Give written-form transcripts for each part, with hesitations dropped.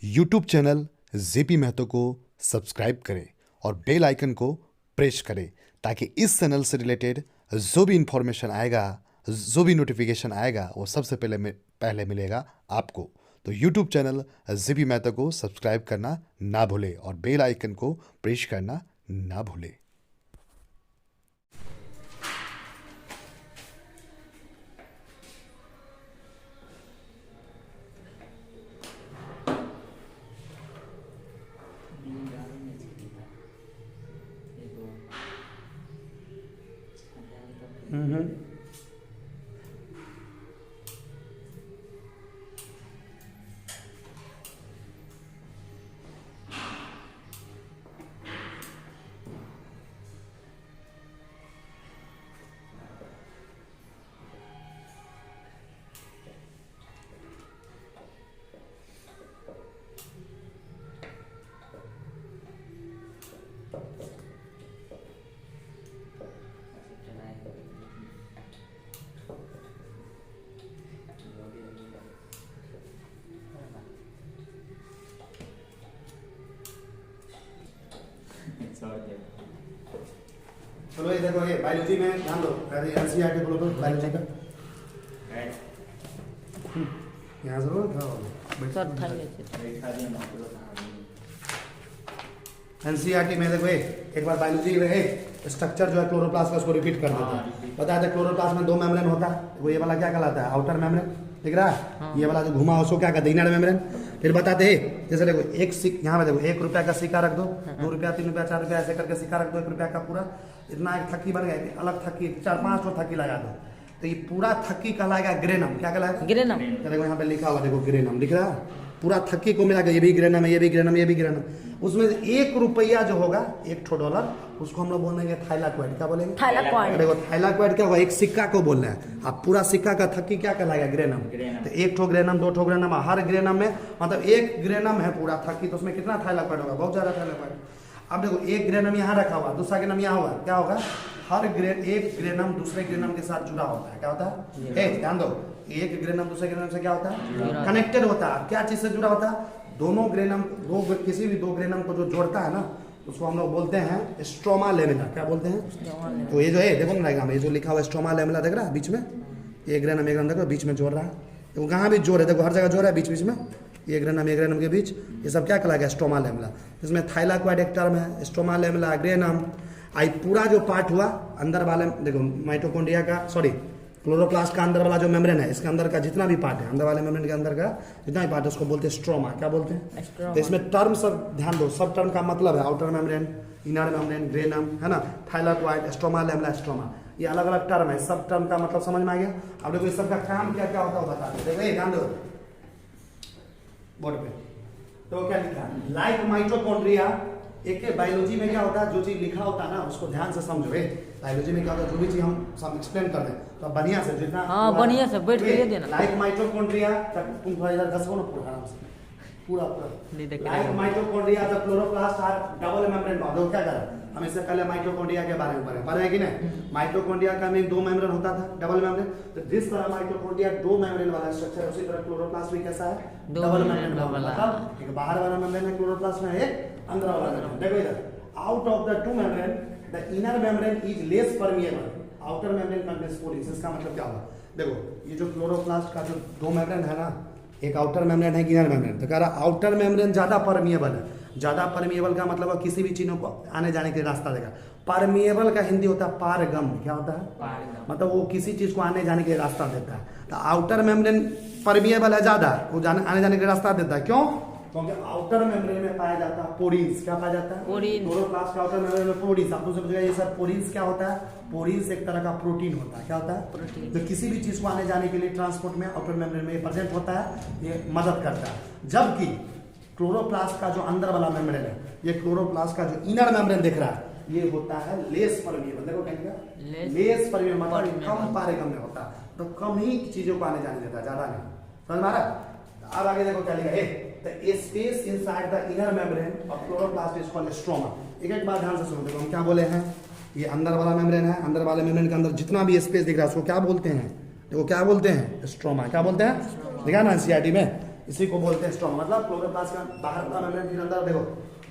YouTube channel JP Mahato को subscribe करें और बेल आइकन को प्रेस करें ताकि इस चैनल से रिलेटेड जो भी इंफॉर्मेशन आएगा, जो भी नोटिफिकेशन आएगा, वो सबसे पहले मिलेगा आपको। तो यूट्यूब चैनल जेपी महतो को सब्सक्राइब करना ना भूलें और बेल आइकन को प्रेस करना ना भूलें। चलो ये देखो, ये बायोलॉजी में ध्यान दो। पहले एनसीईआरटी बोलो तो बायोलॉजी का यहाँ से बोलो एनसीईआरटी में देखो, एक बार बायोलॉजी में स्ट्रक्चर जो है क्लोरोप्लास्ट का, उसको रिपीट कर देते हैं। बताया था क्लोरोप्लास्ट में दो मेम्ब्रेन होता है। वो ये वाला क्या कहलाता है? Outer membrane. दिख रहा है? ये वाला जो घुमा उसको क्या कहते हैं? Inner membrane. फिर बताते हैं, जैसे देखो यहाँ पे देखो, 1 रुपया का सिक्का रख दो, 2 रुपया, 3 रुपया, 4 रुपया, ऐसे करके सिक्का रख दो। 1 रुपया का पूरा इतना एक थक्की बन गया, अलग थक्की 4-5 थक्की लगा दो, तो ये पूरा थक्की कहलाएगा ग्रेनम। क्या कहलाएगा? ग्रेनम। देखो यहाँ पे लिखा हुआ, देखो ग्रेनम दिख रहा है। पूरा थक्की को मिला के ये भी ग्रेनम है, ये भी ग्रेनम, ये भी ग्रेनम। उसमें 1 रुपया जो होगा, $1 उसको हम लोग बोलेंगे थाइलाक्वाइड। क्या बोलेंगे? थाइलाक्वाइड। देखो थाइलाक्वाइड क्या होगा? एक सिक्का को बोल रहे हैं। अब पूरा सिक्का का थक्की क्या कहलाएगा? ग्रेनम। तो 1 ठो ग्रेनम, 2 ठो ग्रेनम, हर ग्रेनम में मतलब 1 ग्रेनम है पूरा थक्की, तो उसमें कितना थाइलाक्वाइड होगा? बहुत ज्यादा थाइलाक्वाइड। अब देखो 1 ग्रेनम यहाँ रखा हुआ, दूसरा ग्रेनम यहाँ होगा, क्या होगा? हर एक ग्रेनम दूसरे ग्रेनम के साथ जुड़ा होता है। क्या होता है? ध्यान दो, एक ग्रेनम दूसरे ग्रेनम से क्या होता है? कनेक्टेड होता है। क्या चीज से जुड़ा होता है? दोनों ग्रेनम, किसी भी 2 ग्रेनम को जो जोड़ता है ना, उसको हम लोग बोलते हैं स्ट्रोमा लेमिना। क्या बोलते हैं? तो ये जो है देखो ना, ये जो लिखा हुआ है स्ट्रोमा लेमिना, देख रहा है बीच में? एक ग्रेनम देखो बीच में जोड़ रहा है। देखो कहाँ भी जोड़ है, देखो हर जगह जोड़ है बीच बीच में। एक ग्रेनम के बीच, ये सब क्या कहलाएगा? Stroma lamina. इसमें थाइलाक्वाइड एक टर्म है, स्ट्रोमा लेमिना, ग्रेनम। आई पूरा जो पार्ट हुआ अंदर वाले, देखो माइटोकॉन्ड्रिया का, सॉरी क्लोरोप्लास्ट का अंदर वाला जो मेम्ब्रेन है, इसके अंदर का जितना भी पार्ट है, अंदर वाले मेम्ब्रेन के अंदर का जितना भी पार्ट है, उसको बोलते हैं स्ट्रोमा। क्या बोलते हैं? तो इसमें टर्म सब ध्यान दो, सब टर्म का मतलब है outer membrane, inner membrane, granum, है ना, थाइलाक्वाइड, स्ट्रोमा लेमिना, स्ट्रोमा। ये अलग अलग टर्म है, सब टर्म का मतलब समझ में आ गया। अब देखो इस सब का काम क्या क्या होता है बता दो। देखो ये ध्यान दो बोर्ड पे, तो क्या लिखा है? Like mitochondria. एक बायोलॉजी में क्या होता है, जो चीज लिखा होता है ना, उसको ध्यान से समझो। बायोलॉजी में क्या होता है, जो भी चीज हम सब एक्सप्लेन कर दें तो बढ़िया से, जितना बढ़िया से बैठ के देना। लाइक माइटोकॉन्ड्रिया, तुम थोड़ा इधर घसो ना पूरा आराम से, पूरा like mitochondria the chloroplast are double membrane body. क्या करें हम? इससे पहले माइटोकॉन्ड्रिया के बारे में पढ़े कि नहीं? माइटोकॉन्ड्रिया का में 2 मेम्ब्रेन होता था, डबल मेम्ब्रेन। तो जिस तरह माइटोकॉन्ड्रिया 2 मेम्ब्रेन वाला स्ट्रक्चर है, उसी तरह क्लोरोप्लास्ट भी कैसा है? डबल मेम्ब्रेन वाला। मतलब एक बाहर वाला मेम्ब्रेन है क्लोरोप्लास्ट में, एक अंदर वाला मेम्ब्रेन। देखो इधर, out of the 2 membrane the inner membrane is less permeable, outer membrane contains pores. इसका मतलब क्या होगा? देखो ये जो क्लोरोप्लास्ट का जो 2 मेम्ब्रेन है ना, एक आउटर मेम्ब्रेन है, इनर मेम्ब्रेन। तो कह रहा आउटर मेम्ब्रेन ज्यादा परमिएबल है। ज्यादा परमिएबल का मतलब किसी भी चीजों को आने जाने के रास्ता देगा। परमिएबल का हिंदी होता है पारगम। क्या होता है? मतलब वो किसी चीज को आने जाने के रास्ता देता है। तो आउटर मेम्ब्रेन परमिएबल है ज्यादा, वो आने जाने के रास्ता देता है। क्यों? क्योंकि आउटर मेम्ब्रेन में पाया जाता है पोरीज। क्या पाया जाता है? क्लोरोप्लास्ट का आउटर मेम्ब्रेन में पोरीज। आपको समझ गया ये सर? पोरीज क्या होता है? पोरीज एक तरह का प्रोटीन होता है। क्या होता है? प्रोटीन। तो किसी भी चीज को आने जाने के लिए ट्रांसपोर्ट में आउटर मेम्ब्रेन में प्रेजेंट होता है, ये मदद करता है। जबकि क्लोरोप्लास्ट का जो अंदर वाला मेम्ब्रेन है, ये क्लोरोप्लास्ट का जो इनर मेम्ब्रेन दिख रहा है, ये होता है लेस परमिएबल। देखो क्या लेस परमिएबल, मतलब कम पारगम्य होता है। तो कम ही चीजों को आने जाने देता है, ज्यादा नहीं। समझ में आ रहा है? अब आगे देखो क्या लिखा है, the space inside the inner membrane of chloroplast is called stroma. एक बात ध्यान से सुनो। देखो हम क्या बोले हैं, ये अंदर वाला मेम्ब्रेन है, अंदर वाले मेम्ब्रेन के अंदर जितना भी स्पेस दिख रहा है उसको क्या बोलते हैं? देखो क्या बोलते हैं? स्ट्रोमा। क्या बोलते हैं? देखा ना एनसीईआरटी में? इसी को बोलते हैं स्ट्रोमा। मतलब क्लोरोप्लास्ट का बाहर वाला मेम्ब्रेन, फिर अंदर देखो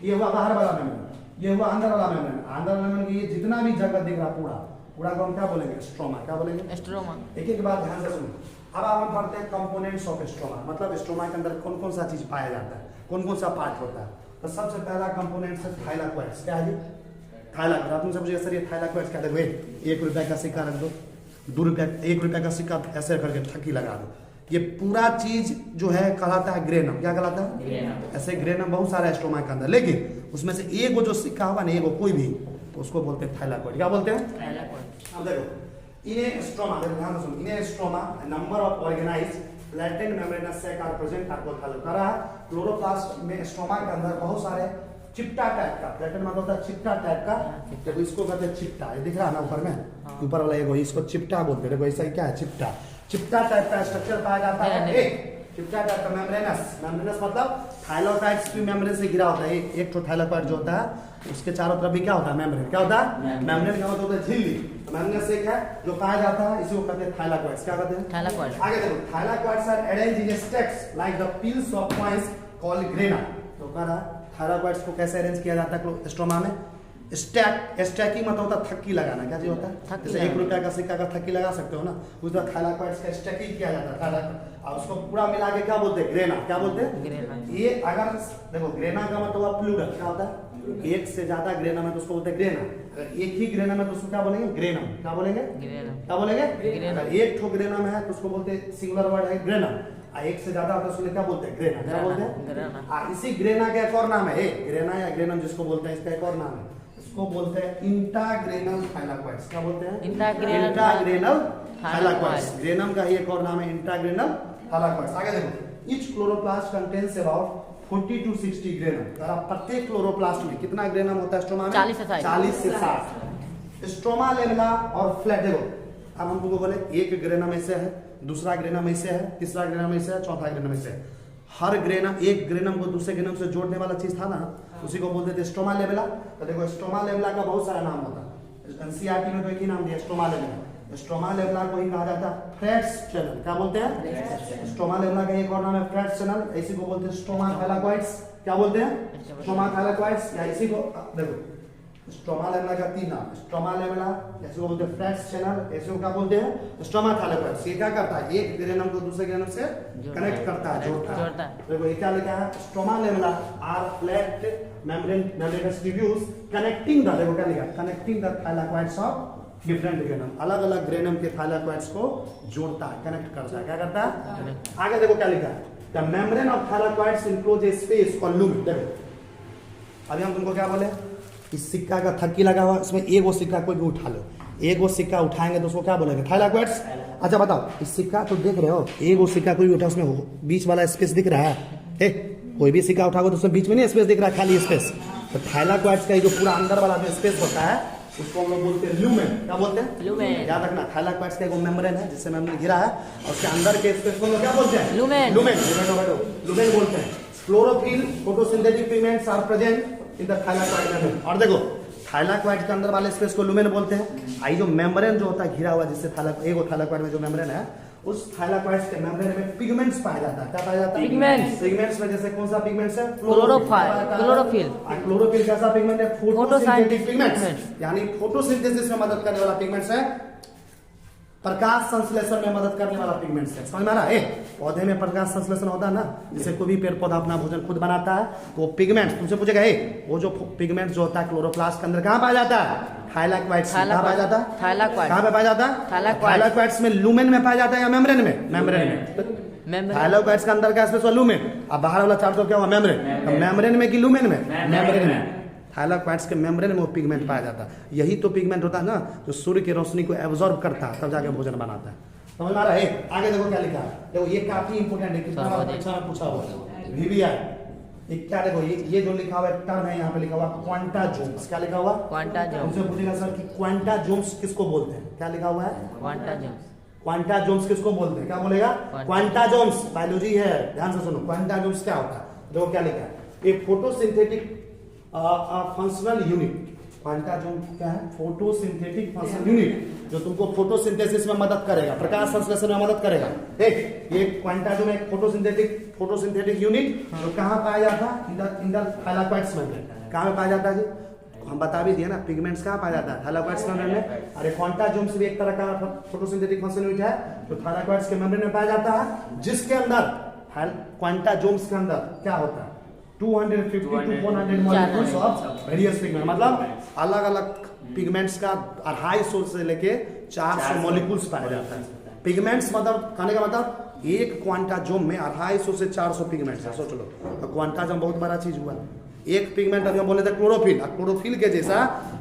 ये हुआ बाहर वाला मेम्ब्रेन, ये हुआ अंदर वाला मेम्ब्रेन। अंदर वाला मेम्ब्रेन की ये जितना भी जगह दिख रहा पूरा पूरा को हम क्या बोलेंगे? स्ट्रोमा। क्या बोलेंगे? स्ट्रोमा। एक एक बात ध्यान से सुनो। अब हम पढ़ते हैं कंपोनेंट्स ऑफ स्ट्रोमा, मतलब स्ट्रोमा के अंदर कौन कौन सा चीज पाया जाता है, कौन कौन सा पार्ट होता है। तो सबसे पहला कंपोनेंट है थाइलाकोइड्स। क्या है जी? थाइलाकोइड। आप तुमसे पूछिए सर ये थाइलाकोइड्स क्या? देखो 1 रुपए का सिक्का रख दो, 2 रुपए, 1 रुपए का सिक्का ऐसे करके थक्की लगा दो, ये पूरा चीज जो है कहलाता है ग्रेनम। क्या कहलाता है? ऐसे ग्रेनम बहुत सारा है स्ट्रोमा के अंदर, लेकिन उसमें से एक जो सिक्का होगा ना, एक कोई भी, तो उसको बोलते हैं थाइलाकोइड। क्या बोलते हैं? थाइलाकोइड। अब देखो इन्हें स्ट्रोमा, देखो ध्यान से सुनो, इन्हें stroma number of organized flattened membranous sac are present. आपको ख्याल करा क्लोरोप्लास्ट में स्ट्रोमा के अंदर बहुत सारे चिपटा टाइप का, फ्लैटेंड मतलब होता है चिपटा टाइप का, देखो इसको कहते हैं चिपटा। ये दिख रहा है ना ऊपर में, ऊपर वाला ये इसको चिपटा बोलते हैं। देखो ऐसा क्या है? चिपटा। चिपटा टाइप का स्ट्रक्चर पाया जाता है। एक चिपटा टाइप का मेम्ब्रेनस, मेम्ब्रेनस मतलब थाइलाकोइड्स की मेम्ब्रेन से घिरा होता है। एक तो थाइलाकोइड जो होता है उसके चारों तरफ भी क्या होता है? मेम्ब्रेन। क्या होता है? मेम्ब्रेन का मतलब होता है झिल्ली। मेम्ब्रेनस एक है जो पाया जाता है, इसी को कहते हैं थाइलाकोइड्स। क्या कहते हैं? थाइलाकोइड। आगे देखो thylakoids are arranged in stacks like the piles of coins called grana. तो कह रहा है थाइलाकोइड्स को कैसे अरेंज किया जाता है स्ट्रोमा में? स्टैक, स्टैकिंग मतलब होता है थक्की लगाना। क्या चीज होता है? जैसे 1 रुपया का सिक्का का थक्की लगा सकते हो ना, उस तरह थाइलाकोइड्स का स्टैकिंग किया जाता है थाइलाकोइड, और उसको पूरा मिला के क्या बोलते हैं? ग्रेना। क्या बोलते हैं? ग्रेना। ये अगर देखो ग्रेना का मतलब हुआ प्लूरल। क्या होता है? एक से ज्यादा ग्रेना है तो उसको बोलते हैं ग्रेना। अगर एक ही ग्रेना में तो उसको क्या बोलेंगे? ग्रेनम। क्या बोलेंगे? ग्रेनम। क्या बोलेंगे? ग्रेनम। अगर एक ठो ग्रेना में है तो उसको बोलते हैं सिंगुलर वर्ड है ग्रेनम, और एक से ज्यादा होता है उसको क्या बोलते हैं? ग्रेना। क्या बोलते हैं? ग्रेना। इसी ग्रेना का एक और नाम है, ग्रेना या ग्रेनम जिसको बोलते हैं, इसका एक और नाम है, इसको बोलते हैं इंटाग्रेनल थाइलाकोइड्स। क्या बोलते हैं? इंटाग्रेनल थाइलाकोइड्स। ग्रेनम का ही एक और नाम है इंटाग्रेनल थाइलाकोइड्स। आगे देखो each chloroplast contains about 40 to 60 granum. प्रत्येक क्लोरोप्लास्ट में कितना ग्रेनम होता है स्ट्रोमा में? 40 से 60। 40 से 60। स्ट्रोमा लेवला और फ्लैट। देखो अब हम तुमको बोले एक ग्रेनम ऐसे है, दूसरा ग्रेनम ऐसे है, तीसरा ग्रेनम ऐसे है, चौथा ग्रेनम ऐसे है। हर ग्रेनम, एक ग्रेनम को दूसरे ग्रेनम से जोड़ने वाला चीज था ना, उसी को बोलते थे स्ट्रोमा लेवला। तो देखो स्ट्रोमा लेवला का बहुत सारा नाम होता है, एनसीईआरटी में तो एक ही नाम दिया स्ट्रोमा लेवला। स्ट्रोमा लेवला को ही कहा जाता है फ्रेट्स चैनल। क्या बोलते हैं? स्ट्रोमा लेवला का एक और नाम है फ्रेट्स चैनल, इसी को बोलते हैं स्ट्रोमा थाइलाकोइड्स। क्या बोलते हैं? स्ट्रोमा थाइलाकोइड्स, या इसी को देखो स्ट्रोमा लेवला का 3 नाम, स्ट्रोमा लेवला, ऐसे को बोलते हैं फ्रेट्स चैनल, ऐसे को क्या बोलते हैं? स्ट्रोमा थाइलाकोइड्स। ये क्या करता है? एक ग्रेनम को दूसरे ग्रेनम से कनेक्ट करता है, जोड़ता है। देखो ये क्या लिखा है? स्ट्रोमा लेवला are flat membranous tubules connecting the, देखो क्या लिखा है? Connecting the thylakoids of different granum. अलग अलग ग्रेनम के थाइलाकोइड्स को जोड़ता है, कनेक्ट करता है। क्या करता है? आगे देखो क्या लिखा है? The membrane of thylakoids enclose a space called lumen. देखो अभी हम तुमको क्या बोले? इस सिक्का का थक्की लगा हुआ, इसमें एक वो सिक्का कोई भी उठा लो, एक वो सिक्का उठाएंगे तो उसको क्या बोलेंगे? थाइलाकोइड्स। अच्छा बताओ, इस सिक्का तो देख रहे हो, एक वो सिक्का कोई उठा, उसमें बीच वाला स्पेस दिख रहा है? कोई भी सिक्का उठाओगे तो उसमें बीच में नहीं स्पेस दिख रहा है, खाली स्पेस। तो थाइलाकोइड्स का जो पूरा अंदर वाला जो स्पेस होता है उसको हम लोग बोलते हैं लूमेन। क्या बोलते हैं? लूमेन। याद रखना थाइलाकोइड्स का एक मेम्ब्रेन है जिससे मेम्ब्रेन घिरा है, और उसके अंदर के स्पेस को क्या बोलते हैं? लूमेन। लूमेन लूमेन बोलते हैं। Chlorophyll photosynthetic pigments are present in the thylakoid membrane. और देखो थाइलाकोइड के अंदर वाले स्पेस को लूमेन बोलते हैं। आई जो मेम्ब्रेन जो होता है घिरा हुआ जिससे थाइलाकोइड में जो मेम्ब्रेन है, उस थाइलाकोइड्स के मेम्ब्रेन में पिगमेंट्स पाया जाता है। क्या पाया जाता है? पिगमेंट्स। पिगमेंट्स में जैसे कौन सा पिगमेंट्स है? क्लोरोफिल। क्लोरोफिल कैसा पिगमेंट है? Photosynthetic pigments, pigments. यानी फोटोसिंथेसिस में मदद करने वाला पिगमेंट्स है, प्रकाश संश्लेषण में मदद करने वाला पिगमेंट्स है। समझ में आ रहा है? पौधे में प्रकाश संश्लेषण होता है ना, जैसे कोई भी पेड़ पौधा अपना भोजन खुद बनाता है, तो पिगमेंट्स तुमसे पूछेगा वो जो पिगमेंट जो होता है क्लोरोप्लास्ट के अंदर कहाँ पाया जाता है? थाइलाकोइड्स। कहाँ पाया जाता है? थाइलाकोइड। कहाँ पे पाया जाता है? थाइलाकोइड्स में लूमेन में पाया जाता है या मेम्ब्रेन में? मेम्ब्रेन में। थाइलाकोइड्स का अंदर का स्पेस हुआ लूमेन, अब बाहर वाला चार तो क्या हुआ? मेम्ब्रेन। तो मेम्ब्रेन में कि लूमेन में? मेम्ब्रेन में। थाइलाकोइड्स के मेम्ब्रेन में वो पिगमेंट पाया जाता है। यही तो पिगमेंट होता है ना जो सूर्य की रोशनी को एब्जॉर्ब करता है, तब जाके भोजन बनाता है। समझ में आ रहा है? आगे देखो क्या लिखा है, देखो ये काफी इंपोर्टेंट है, कितना बार परीक्षा में पूछा हुआ वीवीआई। ये क्या देखो, ये जो लिखा हुआ टर्म है, यहाँ पे लिखा हुआ क्वांटाजोम्स। क्या लिखा हुआ? क्वांटाजोम्स। उनसे पूछेगा सर कि क्वांटाजोम्स किसको बोलते हैं? क्या लिखा हुआ है? क्वांटाजोम्स। क्वांटाजोम्स किसको बोलते हैं? क्या बोलेगा? क्वांटाजोम्स। बायोलॉजी है, ध्यान से सुनो। क्वांटाजोम्स क्या होता है? देखो क्या लिखा है, एक फोटोसिंथेटिक फंक्शनल यूनिट क्वांटाजोम क्या है? फोटोसिंथेटिक फंक्शन यूनिट, जो तुमको फोटोसिंथेसिस में मदद करेगा, प्रकाश संश्लेषण में मदद करेगा। एक ये क्वांटाजोम एक फोटोसिंथेटिक यूनिट जो कहाँ पाया जाता है? इंडल थाइलाकोइड्स मेम्ब्रेन। कहाँ में पाया जाता है जी? हम बता भी दिए ना, पिगमेंट्स कहाँ पाया जाता है? थाइलाकोइड्स मेम्ब्रेन में। अरे क्वांटाजोम्स भी एक तरह का फोटोसिंथेटिक फंक्शन यूनिट है जो थाइलाकोइड्स के मेम्ब्रेन में पाया जाता है, जिसके अंदर क्वांटाजोम्स के अंदर क्या होता है? 250 to 400 molecules of various pigment, मतलब अलग अलग पिगमेंट्स का 250 से लेके 400 मॉलिक्यूल्स पाया जाता है। पिगमेंट्स मतलब कहने का मतलब एक क्वांटाजोम में 250 से 400 पिगमेंट्स है। सोच लो, तो क्वांटाजोम बहुत बड़ा चीज हुआ। एक पिगमेंट अभी हम बोले थे क्लोरोफिल, और क्लोरोफिल के जैसा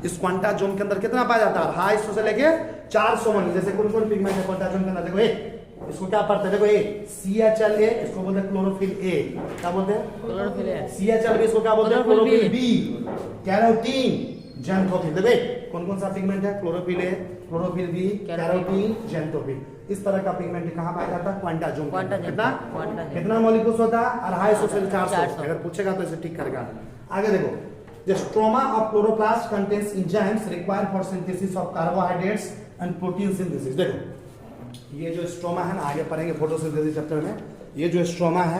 इस क्वांटाजोम के अंदर कितना पाया जाता है? 250 से लेके 400 मॉलिक्यूल। जैसे कौन कौन पिगमेंट है क्वांटाजोम के अंदर? देखो इसको क्या पढ़ते हैं? देखो ए CHL, इसको बोलते हैं क्लोरोफिल ए। क्या बोलते हैं? क्लोरोफिल है। CHL भी इसको क्या बोलते हैं? Chlorophyll chlorophyll B. Carotene, xanthophyll. देखो कौन कौन सा पिगमेंट है? Chlorophyll A, chlorophyll B, carotene, xanthophyll. इस तरह का पिगमेंट कहाँ पाया जाता है? क्वांटाजोम। कितना मॉलिक्यूल्स होता है? 250 से 400। अगर पूछेगा तो इसे ठीक करेगा। आगे देखो, the stroma of chloroplast contains enzymes required for synthesis of carbohydrates and protein synthesis। देखो ये जो स्ट्रोमा है ना, आगे पढ़ेंगे फोटोसिंथेसिस चैप्टर में। ये जो स्ट्रोमा है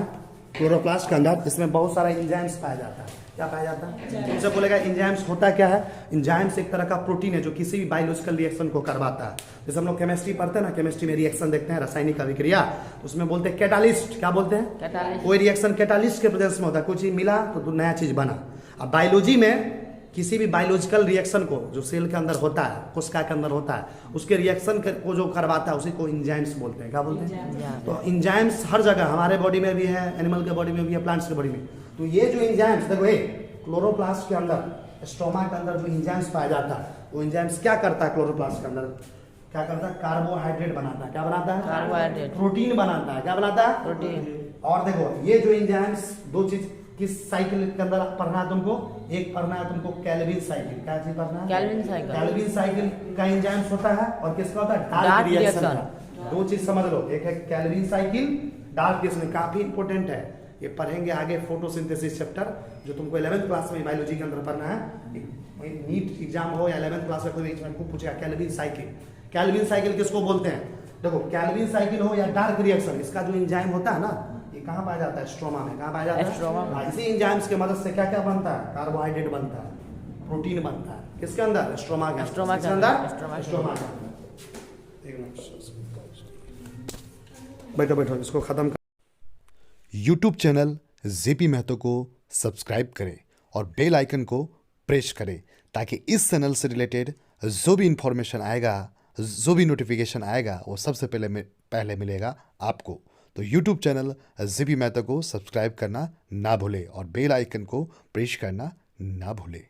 क्लोरोप्लास्ट के अंदर, इसमें बहुत सारा एंजाइम्स पाया जाता है। क्या पाया जाता है? तुमसे बोलेगा एंजाइम्स होता क्या है? एंजाइम्स एक तरह का प्रोटीन है जो किसी भी बायोलॉजिकल रिएक्शन को करवाता है। जैसे हम लोग केमिस्ट्री पढ़ते हैं ना, केमिस्ट्री में रिएक्शन देखते हैं, रासायनिक अभिक्रिया, तो उसमें बोलते हैं कैटालिस्ट। क्या बोलते हैं? कैटालिस्ट। कोई रिएक्शन कैटालिस्ट के प्रेजेंस में होता है, कोई चीज मिला तो नया चीज बना। अब बायोलॉजी में किसी भी बायोलॉजिकल रिएक्शन को जो सेल के अंदर होता है, कोशिका के अंदर होता है, उसके रिएक्शन को जो करवाता है उसी को एंजाइम्स बोलते हैं। क्या बोलते हैं? तो एंजाइम्स हर जगह, हमारे बॉडी में भी है, एनिमल के बॉडी में भी है, प्लांट्स के बॉडी में। तो ये जो एंजाइम्स देखो, ये क्लोरोप्लास्ट के अंदर, स्ट्रोमा के अंदर जो एंजाइम्स पाया जाता है, वो एंजाइम्स क्या करता है? क्लोरोप्लास्ट के अंदर क्या करता है? कार्बोहाइड्रेट बनाता है। क्या बनाता है? कार्बोहाइड्रेट। प्रोटीन बनाता है। क्या बनाता है? प्रोटीन। और देखो ये जो एंजाइम्स, दो चीज किस साइकिल के अंदर पढ़ना है तुमको? एक पढ़ना है तुमको कैल्विन साइकिल। क्या चीज पढ़ना है? Calvin cycle. कैल्विन साइकिल का एंजाइम्स होता है, और किसका होता है? Dark dark reaction reaction. का। दो चीज समझ लो, एक है कैल्विन साइकिल, डार्क रिएक्शन। काफी इंपॉर्टेंट है, ये पढ़ेंगे आगे फोटोसिंथेसिस चैप्टर, जो तुमको 11th क्लास में बायोलॉजी के अंदर पढ़ना है। नीट एग्जाम हो या 11th क्लास में कोई एग्जाम को पूछेगा कैल्विन साइकिल। कैल्विन साइकिल किसको बोलते हैं? देखो कैल्विन साइकिल हो या डार्क रिएक्शन, इसका जो एंजाइम होता है ना, ये कहाँ पाया जाता है? स्ट्रोमा में। कहाँ पाया जाता है? स्ट्रोमा में। इसी एंजाइम्स के मदद से क्या क्या बनता है? कार्बोहाइड्रेट बनता है, प्रोटीन बनता है। किसके अंदर? स्ट्रोमा के स्ट्रोमा के अंदर। अंदर। स्ट्रोमा के अंदर। एक मिनट, बैठो बैठो, इसको खत्म कर। यूट्यूब चैनल जेपी महतो को सब्सक्राइब करें और बेल आइकन को प्रेस करें, ताकि इस चैनल से रिलेटेड जो भी इंफॉर्मेशन आएगा, जो भी नोटिफिकेशन आएगा, वो सबसे पहले मिलेगा आपको। तो यूट्यूब चैनल जेपी महतो को सब्सक्राइब करना ना भूलें और बेल आइकन को प्रेस करना ना भूलें।